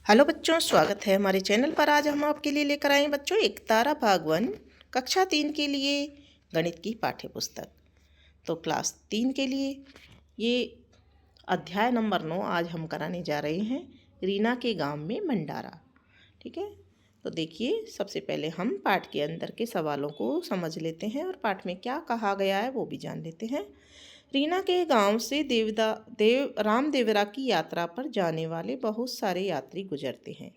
Hello बच्चों, स्वागत है हमारे चैनल पर। आज हम आपके लिए लेकर आए हैं बच्चों एक तारा भाग 1 कक्षा 3 के लिए गणित की पाठ्य पुस्तक। तो क्लास 3 के लिए ये अध्याय नंबर 9 आज हम कराने जा रहे हैं, रीना के गांव में भंडारा। ठीक है, तो देखिए सबसे पहले हम पाठ के अंदर के सवालों को समझ लेते हैं और पाठ में क्या कहा गया है वो भी जान लेते हैं। रीना के गांव से रामदेवरा की यात्रा पर जाने वाले बहुत सारे यात्री गुजरते हैं।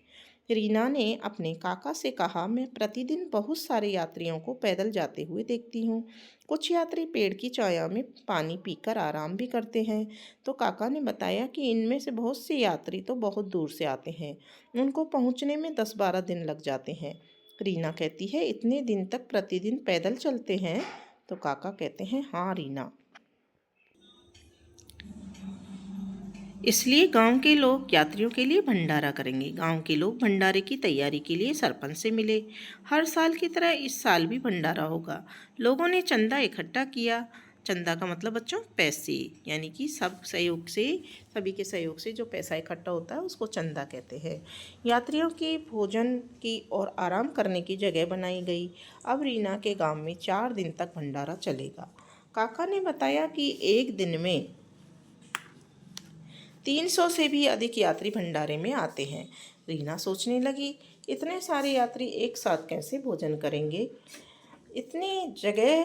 रीना ने अपने काका से कहा, मैं प्रतिदिन बहुत सारे यात्रियों को पैदल जाते हुए देखती हूँ। कुछ यात्री पेड़ की छाया में पानी पीकर आराम भी करते हैं। तो काका ने बताया कि इनमें से बहुत से यात्री तो बहुत दूर से आते हैं, उनको पहुँचने में 10-12 दिन लग जाते हैं। रीना कहती है, इतने दिन तक प्रतिदिन पैदल चलते हैं? तो काका कहते हैं, हाँ रीना, इसलिए गांव के लोग यात्रियों के लिए भंडारा करेंगे। गांव के लोग भंडारे की तैयारी के लिए सरपंच से मिले। हर साल की तरह इस साल भी भंडारा होगा। लोगों ने चंदा इकट्ठा किया। चंदा का मतलब बच्चों पैसे, यानी कि सभी के सहयोग से जो पैसा इकट्ठा होता है उसको चंदा कहते हैं। यात्रियों के भोजन की और आराम करने की जगह बनाई गई। अब रीना के गांव में 4 दिन तक भंडारा चलेगा। काका ने बताया कि एक दिन में 300 से भी अधिक यात्री भंडारे में आते हैं। रीना सोचने लगी, इतने सारे यात्री एक साथ कैसे भोजन करेंगे? इतनी जगह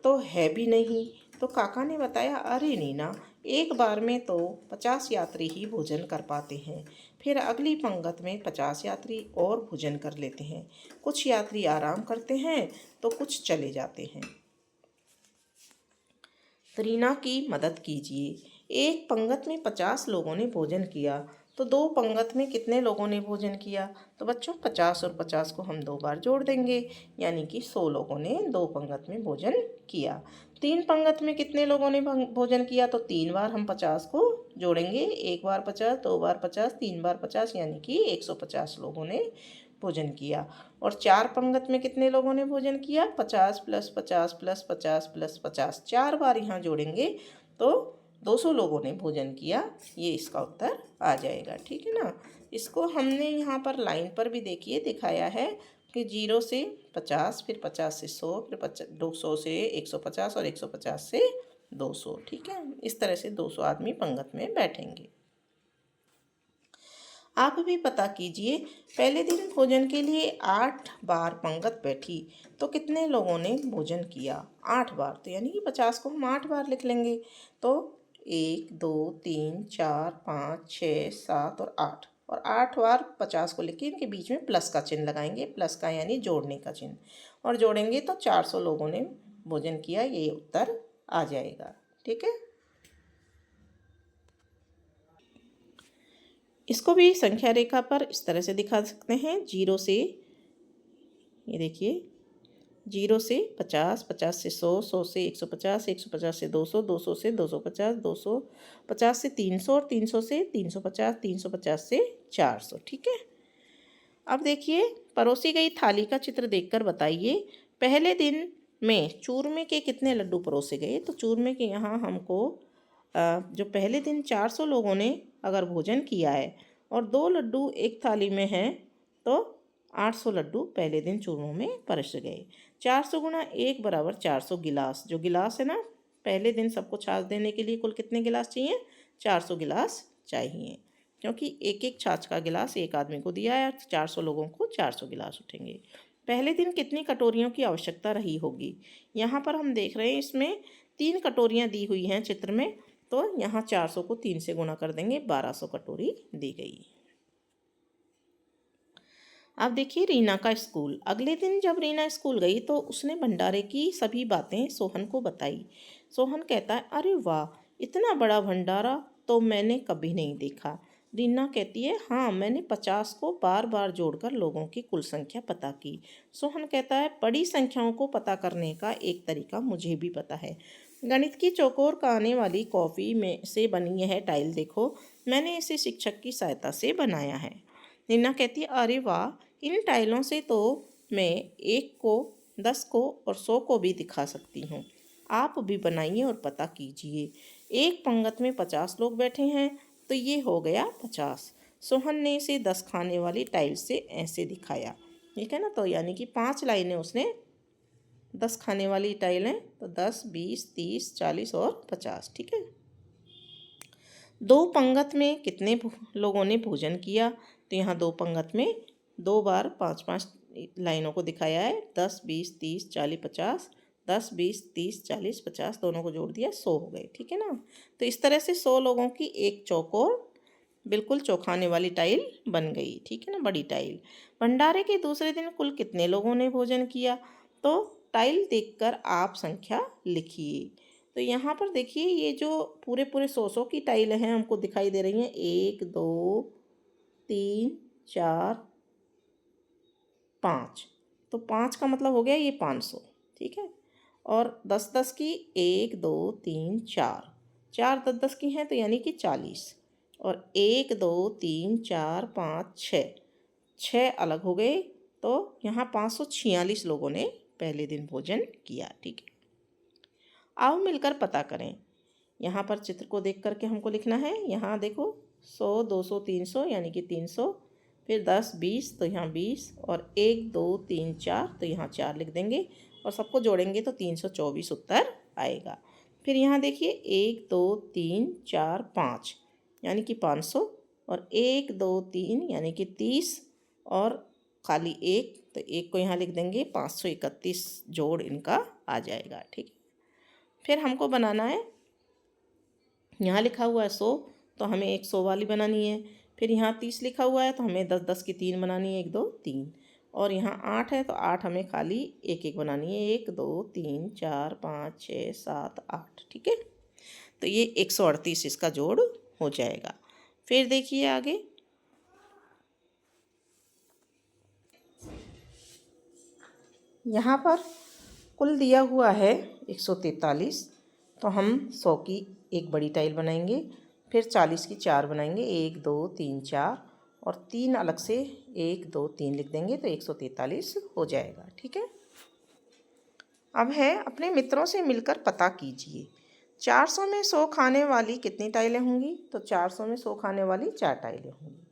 तो है भी नहीं। तो काका ने बताया, अरे रीना, एक बार में तो 50 यात्री ही भोजन कर पाते हैं। फिर अगली पंगत में 50 यात्री और भोजन कर लेते हैं। कुछ यात्री आराम करते हैं तो कुछ चले जाते हैं। रीना की मदद कीजिए। एक पंगत में 50 लोगों ने भोजन किया, तो 2 पंगत में कितने लोगों ने भोजन किया? तो बच्चों 50 और 50 को हम 2 बार जोड़ देंगे, यानी कि 100 लोगों ने 2 पंगत में भोजन किया। 3 पंगत में कितने लोगों ने भोजन किया? तो 3 बार हम 50 को जोड़ेंगे, 1 बार 50, 2 बार 50, 3 बार 50, यानी कि 150 लोगों ने भोजन किया। और 4 पंगत में कितने लोगों ने भोजन किया? 50 प्लस 50 प्लस 50 प्लस 50, 4 बार यहाँ जोड़ेंगे तो 200 लोगों ने भोजन किया। ये इसका उत्तर आ जाएगा। ठीक है ना। इसको हमने यहाँ पर लाइन पर भी देखिए दिखाया है कि 0 से 50, फिर 50 से 100, फिर 200 से 150 और 150 से 200। ठीक है, इस तरह से 200 आदमी पंगत में बैठेंगे। आप भी पता कीजिए, पहले दिन भोजन के लिए 8 बार पंगत बैठी, तो कितने लोगों ने भोजन किया? 8 बार, तो यानी कि 50 को हम 8 बार लिख लेंगे। तो 1 2 3 4 5 6 7 और 8, और 8 बार 50 को लिख के इनके बीच में प्लस का चिन्ह लगाएंगे, प्लस का यानी जोड़ने का चिन्ह, और जोड़ेंगे तो 400 लोगों ने भोजन किया। ये उत्तर आ जाएगा। ठीक है, इसको भी संख्या रेखा पर इस तरह से दिखा सकते हैं। 0 से, ये देखिए, 0 से 50, 50 से 100, 100 से 150, 150 से 200, 200 से 250, 250 से 300 और 300 से 350, 350 से 400। ठीक है, अब देखिए, परोसी गई थाली का चित्र देखकर बताइए, पहले दिन में चूरमे के कितने लड्डू परोसे गए? तो चूरमे के यहाँ हमको जो पहले दिन 400 लोगों ने अगर भोजन किया है और 2 लड्डू एक थाली में हैं, तो 800 लड्डू पहले दिन चूरमों में परस गए। 400 गुणा 1 बराबर 400 गिलास। जो गिलास है ना, पहले दिन सबको छाछ देने के लिए कुल कितने गिलास चाहिए? 400 गिलास चाहिए, क्योंकि एक एक छाछ का गिलास एक आदमी को दिया है, 400 लोगों को 400 गिलास उठेंगे। पहले दिन कितनी कटोरियों की आवश्यकता रही होगी? यहाँ पर हम देख रहे हैं, इसमें 3 कटोरियाँ दी हुई हैं चित्र में, तो यहाँ 400 को 3 से गुणा कर देंगे, 1200 कटोरी दी गई। अब देखिए रीना का स्कूल। अगले दिन जब रीना स्कूल गई तो उसने भंडारे की सभी बातें सोहन को बताई। सोहन कहता है, अरे वाह, इतना बड़ा भंडारा तो मैंने कभी नहीं देखा। रीना कहती है, हाँ, मैंने 50 को बार बार जोड़कर लोगों की कुल संख्या पता की। सोहन कहता है, बड़ी संख्याओं को पता करने का एक तरीका मुझे भी पता है। गणित की चौकोर का आने वाली कॉफ़ी में से बनी यह टाइल देखो, मैंने इसे शिक्षक की सहायता से बनाया है। रीना कहती है, अरे वाह, इन टाइलों से तो मैं 1 को, 10 को और 100 को भी दिखा सकती हूँ। आप भी बनाइए और पता कीजिए। एक पंगत में 50 लोग बैठे हैं, तो ये हो गया 50। सोहन ने इसे 10 खाने वाली टाइल से ऐसे दिखाया। ठीक है ना, तो यानी कि 5 लाइनें उसने 10 खाने वाली टाइल हैं, तो 10, 20, 30, 40 और 50। ठीक है। 2 पंगत में कितने लोगों ने भोजन किया? तो यहाँ 2 पंगत में 2 बार 5-5 लाइनों को दिखाया है। 10, 20, 30, 40, 50। 10, 20, 30, 40, 50 दोनों को जोड़ दिया, 100 हो गए। ठीक है ना। तो इस तरह से 100 लोगों की एक चौकोर बिल्कुल चौखाने वाली टाइल बन गई। ठीक है ना, बड़ी टाइल। भंडारे के दूसरे दिन कुल कितने लोगों ने भोजन किया? तो टाइल देखकर आप संख्या लिखिए। तो यहाँ पर देखिए, ये जो पूरे पूरे 100 की टाइल हैं हमको दिखाई दे रही हैं। 1, 2, 3, 4, 5। तो 5 का मतलब हो गया ये 500। ठीक है। और 10-10 की 1, 2, 3, 4। 4 10-10 की हैं, तो यानी कि 40। और 1, 2, 3, 4, 5, 6। 6 अलग हो गए। तो यहाँ 546 लोगों ने पहले दिन भोजन किया। ठीक है। आओ मिलकर पता करें। यहाँ पर चित्र को देख करके हमको लिखना है। यहाँ देखो 100, 200, 300 यानी कि 300। फिर 10, 20 तो यहाँ 20। और 1, 2, 3, 4 तो यहाँ 4 लिख देंगे। और सबको जोड़ेंगे तो 324 उत्तर आएगा। फिर यहाँ देखिए 1, 2, 3, 4, 5 यानी कि 500। और 1, 2, 3 यानी कि 30। और खाली 1 तो 1 को यहाँ लिख देंगे। 531 जोड़ इनका आ जाएगा। ठीक है। फिर हमको बनाना है, यहाँ लिखा हुआ है 100, तो हमें एक 100 वाली बनानी है। फिर यहाँ 30 लिखा हुआ है, तो हमें 10-10 की 3 बनानी है। 1, 2, 3। और यहाँ 8 है, तो 8 हमें खाली एक एक बनानी है। 1, 2, 3, 4, 5, 6, 7, 8। ठीक है। तो ये 138 इसका जोड़ हो जाएगा। फिर देखिए आगे, यहाँ पर कुल दिया हुआ है 143। तो हम 100 की एक बड़ी टाइल बनाएंगे। फिर 40 की 4 बनाएंगे। 1, 2, 3, 4 और 3 अलग से 1, 2, 3 लिख देंगे, तो 143 हो जाएगा। ठीक है। अब है अपने मित्रों से मिलकर पता कीजिए। 400 में 100 खाने वाली कितनी टाइलें होंगी? तो 400 में 100 खाने वाली 4 टाइलें होंगी।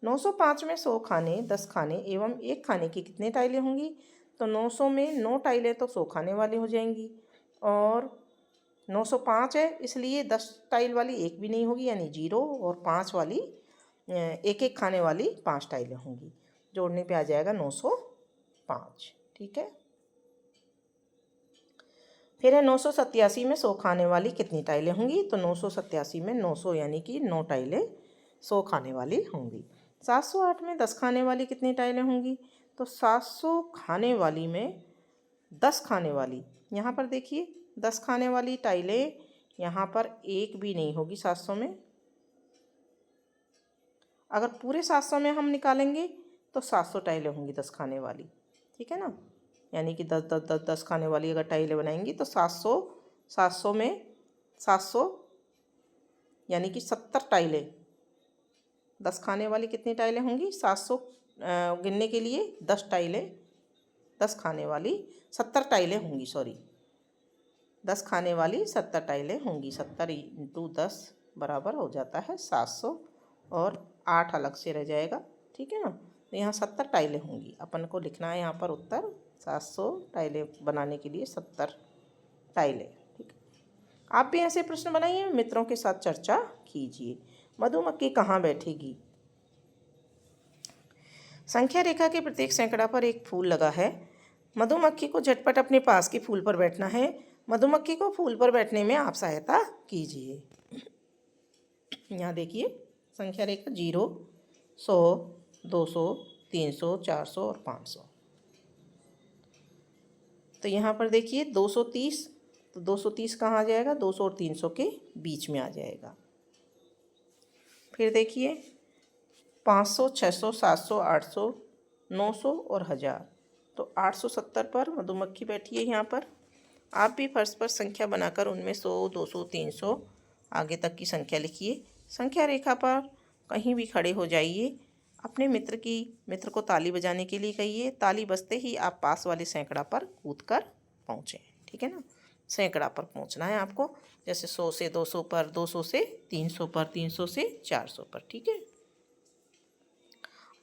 905 में 100 खाने, 10 खाने एवं 1 खाने की कितनी टाइलें होंगी? तो 900 में 9 टाइलें तो 100 खाने वाली हो जाएंगी। और 905 है, इसलिए 10 टाइल वाली एक भी नहीं होगी, यानी 0। और 5 वाली एक एक खाने वाली 5 टाइलें होंगी। जोड़ने पे आ जाएगा 905। ठीक है। फिर है 987 में 100 खाने वाली कितनी टाइलें होंगी? तो 987 में 900 यानी कि 9 टाइलें 100 खाने वाली होंगी। 708 में 10 खाने वाली कितनी टाइलें होंगी? तो 700 खाने वाली में 10 खाने वाली, यहाँ पर देखिए 10 खाने वाली टाइलें यहाँ पर एक भी नहीं होगी 700 में। अगर पूरे 700 में हम निकालेंगे तो 700 टाइलें होंगी 10 खाने वाली। ठीक है ना, यानी कि 10 खाने वाली अगर टाइलें बनाएंगी तो 700 में 700 यानी कि 70 टाइलें। 10 खाने वाली कितनी टाइलें होंगी? 700 गिनने के लिए 10 टाइलें, 10 खाने वाली 70 टाइलें होंगी। सॉरी, 10 खाने वाली 70 टाइलें होंगी। 70 × 10 बराबर हो जाता है 700। और 8 अलग से रह जाएगा। ठीक है ना, तो यहाँ 70 टाइलें होंगी। अपन को लिखना है यहाँ पर उत्तर 700 टाइलें बनाने के लिए 70 टाइलें। ठीक है। आप भी ऐसे प्रश्न बनाइए, मित्रों के साथ चर्चा कीजिए। मधुमक्खी कहाँ बैठेगी? संख्या रेखा के प्रत्येक सैकड़ा पर एक फूल लगा है। मधुमक्खी को झटपट अपने पास के फूल पर बैठना है। मधुमक्खी को फूल पर बैठने में आप सहायता कीजिए। यहाँ देखिए संख्या रेखा 0, 100, 200, 300, 400 और 500। तो यहाँ पर देखिए 230, तो 230 कहाँ आ जाएगा? 200 और 300 के बीच में आ जाएगा। फिर देखिए 500, 600, 700, 800, 900 और 1000। तो 870 पर मधुमक्खी बैठी है यहाँ पर। आप भी फर्श पर संख्या बनाकर उनमें 100, 200, 300 आगे तक की संख्या लिखिए। संख्या रेखा पर कहीं भी खड़े हो जाइए। अपने मित्र को ताली बजाने के लिए कहिए। ताली बजते ही आप पास वाले सैकड़ा पर कूदकर पहुँचें। ठीक है ना, सैकड़ा पर पहुँचना है आपको। जैसे 100 से 200 पर, 200 से 300 पर, 300 से 400 पर। ठीक है।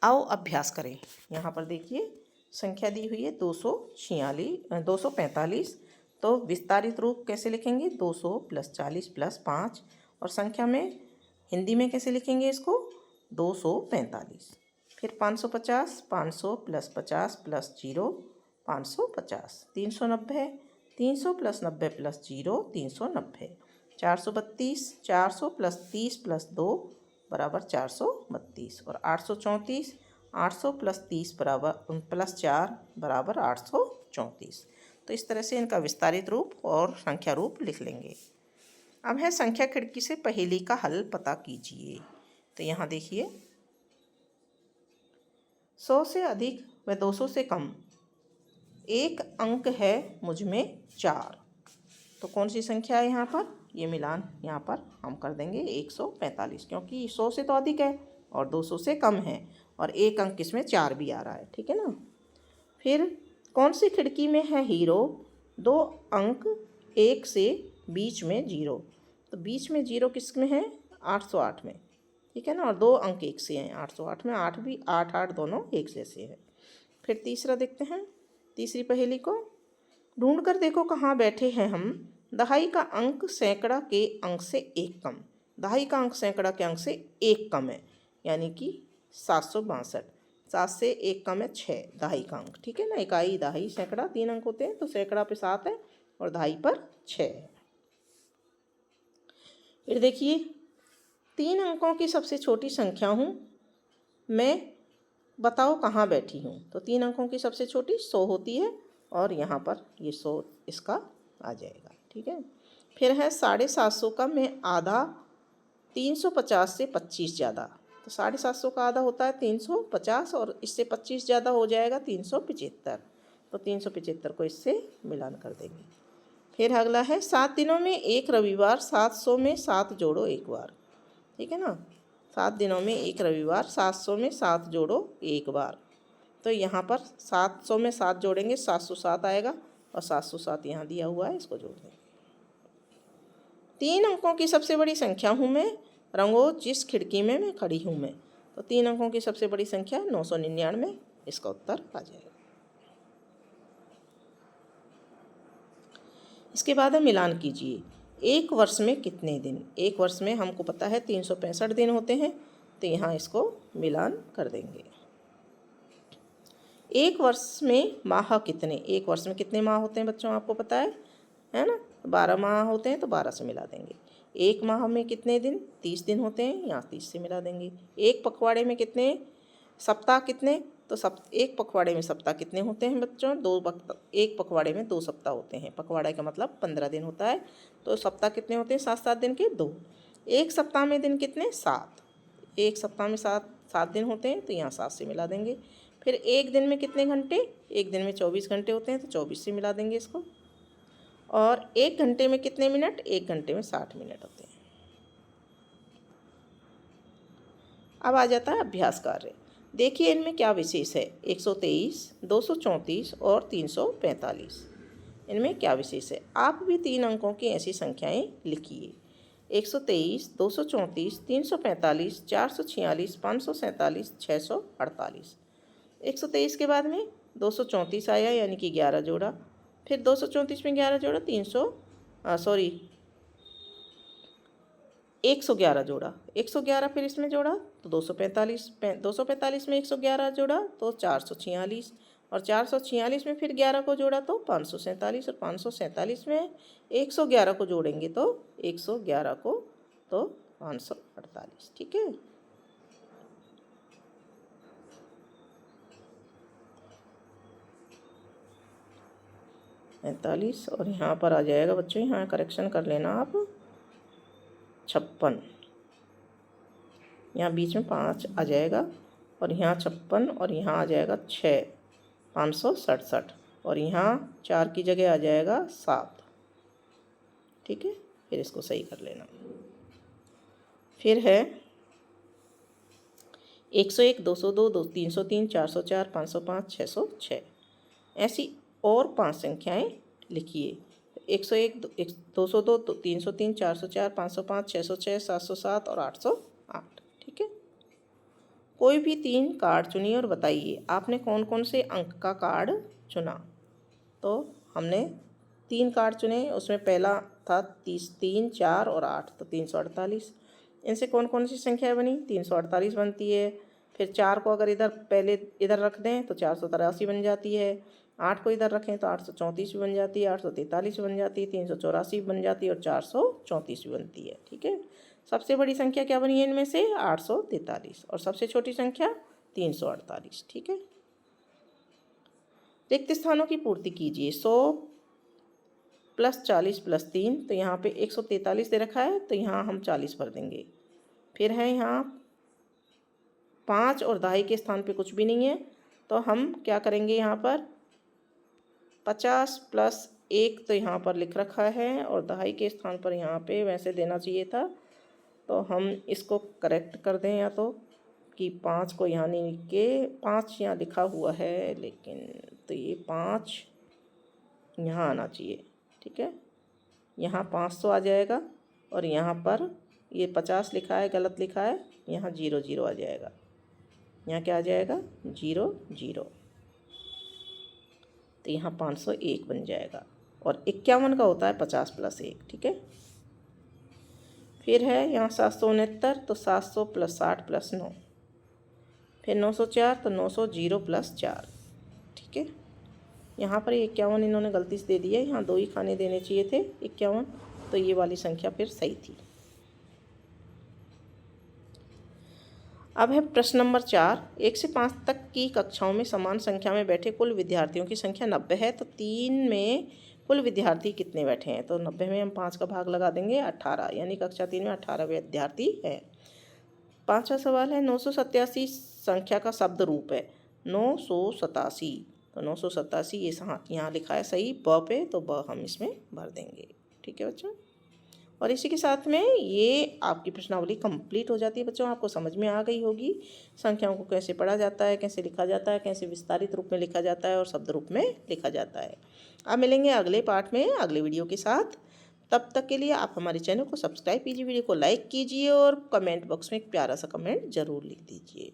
आओ अभ्यास करें। यहाँ पर देखिए संख्या दी हुई है 245। तो विस्तारित रूप कैसे लिखेंगे? 200 + 40 + 5। और संख्या में हिंदी में कैसे लिखेंगे इसको? 245। फिर 550, 500 + 50 + 0 550। 390, 300 + 90 + 0 390। 432, 400 + 30 + 2 बराबर 432। और 834, 800 + 30 बराबर +4 बराबर 834। तो इस तरह से इनका विस्तारित रूप और संख्या रूप लिख लेंगे। अब है संख्या खिड़की से पहेली का हल पता कीजिए। तो यहाँ देखिए 100 से अधिक व 200 से कम एक अंक है मुझ में 4। तो कौन सी संख्या है यहाँ पर? ये मिलान यहाँ पर हम कर देंगे 145, क्योंकि 100 से तो अधिक है और 200 से कम है और एक अंक इसमें 4 भी आ रहा है, ठीक है ना। फिर कौन सी खिड़की में है हीरो? 2 अंक 1 से बीच में 0। तो बीच में 0 किस में है? 808 में, ठीक है ना। और 2 अंक 1 से हैं 808 में, 8 भी 8 8 दोनों एक जैसे हैं। फिर तीसरा देखते हैं, तीसरी पहेली को। ढूंढ कर देखो कहाँ बैठे हैं हम, दहाई का अंक सैकड़ा के अंक से 1 कम। दहाई का अंक सैकड़ा के अंक से 1 कम है, यानी कि 762। 7 से 1 कम है 6, दहाई का अंक, ठीक है ना। इकाई, दहाई, सैकड़ा 3 अंक होते हैं, तो सैकड़ा पे 7 है और दहाई पर 6 है। फिर देखिए 3 अंकों की सबसे छोटी संख्या हूँ मैं, बताओ कहाँ बैठी हूँ। तो 3 अंकों की सबसे छोटी 100 होती है और यहाँ पर ये 100 इसका आ जाएगा, ठीक है। फिर है 750 का मैं आधा, 350 से 25 ज़्यादा। तो 750 का आधा होता है 350 और इससे 25 ज़्यादा हो जाएगा 375। तो 375 को इससे मिलान कर देंगे। फिर अगला है 7 दिनों में एक रविवार, 700 में 7 जोड़ो एक बार, ठीक है ना। 7 दिनों में एक रविवार, 700 में 7 जोड़ो एक बार। तो यहाँ पर 700 में 7 जोड़ेंगे 707 आएगा और 707 यहाँ दिया हुआ है, इसको जोड़ देंगे। 3 अंकों की सबसे बड़ी संख्या हूँ मैं, रंगो जिस खिड़की में मैं खड़ी हूँ मैं। तो 3 अंकों की सबसे बड़ी संख्या 999, इसका उत्तर आ जाएगा। इसके बाद है मिलान कीजिए। एक वर्ष में कितने दिन? एक वर्ष में हमको पता है 365 दिन होते हैं, तो यहाँ इसको मिलान कर देंगे। एक वर्ष में माह कितने? एक वर्ष में कितने माह होते हैं बच्चों, आपको पता है ना। 12 माह होते हैं, तो 12 से मिला देंगे। एक माह में कितने दिन? 30 दिन होते हैं, यहाँ 30 से मिला देंगे। एक पखवाड़े में कितने सप्ताह कितने? तो एक पखवाड़े में सप्ताह कितने होते हैं बच्चों? एक पखवाड़े में 2 सप्ताह होते हैं। पखवाड़े का मतलब 15 दिन होता है, तो सप्ताह कितने होते हैं? 7-7 दिन के 2। एक सप्ताह में दिन कितने? 7। एक सप्ताह में 7 दिन होते हैं, तो यहाँ 7 से मिला देंगे। फिर एक दिन में कितने घंटे? एक दिन में 24 घंटे होते हैं, तो 24 से मिला देंगे इसको। और एक घंटे में कितने मिनट? एक घंटे में 60 मिनट होते हैं। अब आ जाता है अभ्यास कार्य। देखिए इनमें क्या विशेष है। 123, 234 और 345, इनमें क्या विशेष है? आप भी 3 अंकों की ऐसी संख्याएं लिखिए। 123, 234, 345, 446, 547, 648। 123 के बाद में 234 आया, यानी कि 11 जोड़ा। फिर 234 में 11 जोड़ा 111 जोड़ा। 111 फिर इसमें जोड़ा तो 245। 245 में 111 जोड़ा तो 446, और 446 में फिर 11 को जोड़ा तो 547, और 547 में 111 को जोड़ेंगे तो 111 को तो 548, ठीक है। पैंतालीस, और यहाँ पर आ जाएगा बच्चों, यहाँ करेक्शन कर लेना आप, 56। यहाँ बीच में 5 आ जाएगा और यहाँ 56, और यहाँ आ जाएगा 6, 567, और यहाँ 4 की जगह आ जाएगा 7, ठीक है। फिर इसको सही कर लेना। फिर है 101, 202, 303, 404, 505, 606। ऐसी और 5 संख्याएं लिखिए। 101, 202, 303, 404, 505, 606, 707 और 808, ठीक है। कोई भी 3 कार्ड चुनिए और बताइए आपने कौन कौन से अंक का कार्ड चुना। तो हमने 3 कार्ड चुने, उसमें पहला था 30, 3, 4 और 8, तो 348। इनसे कौन कौन सी संख्या बनी? 348 बनती है। फिर 4 को अगर इधर पहले इधर रख दें तो 483 बन जाती है। 8 को इधर रखें तो 834 बन जाती है, 843 बन जाती है, 384 बन जाती है और 434 बनती है। ठीक है, सबसे बड़ी संख्या क्या बनी है इनमें से? 843, और सबसे छोटी संख्या 348। ठीक है, रिक्त स्थानों की पूर्ति कीजिए। 100 + 40 + 3, तो यहाँ पे 143 दे रखा है, तो यहाँ हम 40 भर देंगे। फिर है यहाँ 5 और दहाई के स्थान पे कुछ भी नहीं है, तो हम क्या करेंगे? यहाँ पर 50 + 1 तो यहाँ पर लिख रखा है, और दहाई के स्थान पर यहाँ पे वैसे देना चाहिए था, तो हम इसको करेक्ट कर दें या तो कि 5 को यहाँ नहीं लिख के 5 यहाँ लिखा हुआ है, लेकिन तो ये 5 यहाँ आना चाहिए। ठीक है, यहाँ 500 आ जाएगा, और यहाँ पर ये 50 लिखा है, गलत लिखा है, यहाँ 0 0 आ जाएगा। यहाँ क्या आ जाएगा? 0 0, तो यहाँ 501 बन जाएगा। और 51 का होता है 50 + 1। ठीक है, फिर है यहाँ 769, तो 700 + 60 + 9, फिर 904, तो 900 0 + 4। ठीक है, यहाँ पर 51 इन्होंने गलती से दे दिया है, यहाँ 2 ही खाने देने चाहिए थे 51, तो ये वाली संख्या फिर सही थी। अब है प्रश्न नंबर 4। 1 से 5 तक की कक्षाओं में समान संख्या में बैठे कुल विद्यार्थियों की संख्या 90 है, तो 3 में कुल विद्यार्थी कितने बैठे हैं? तो 90 में हम 5 का भाग लगा देंगे, 18, यानी कक्षा 3 में 18 विद्यार्थी हैं। 5वां सवाल है 987 संख्या का शब्द रूप है। 987, तो 987 ये यहाँ लिखा है सही ब पे, तो ब हम इसमें भर देंगे। ठीक है बच्चों, और इसी के साथ में ये आपकी प्रश्नावली कंप्लीट हो जाती है। बच्चों, आपको समझ में आ गई होगी संख्याओं को कैसे पढ़ा जाता है, कैसे लिखा जाता है, कैसे विस्तारित रूप में लिखा जाता है और शब्द रूप में लिखा जाता है। अब मिलेंगे अगले पार्ट में अगले वीडियो के साथ। तब तक के लिए आप हमारे चैनल को सब्सक्राइब कीजिए, वीडियो को लाइक कीजिए और कमेंट बॉक्स में एक प्यारा सा कमेंट जरूर लिख दीजिए।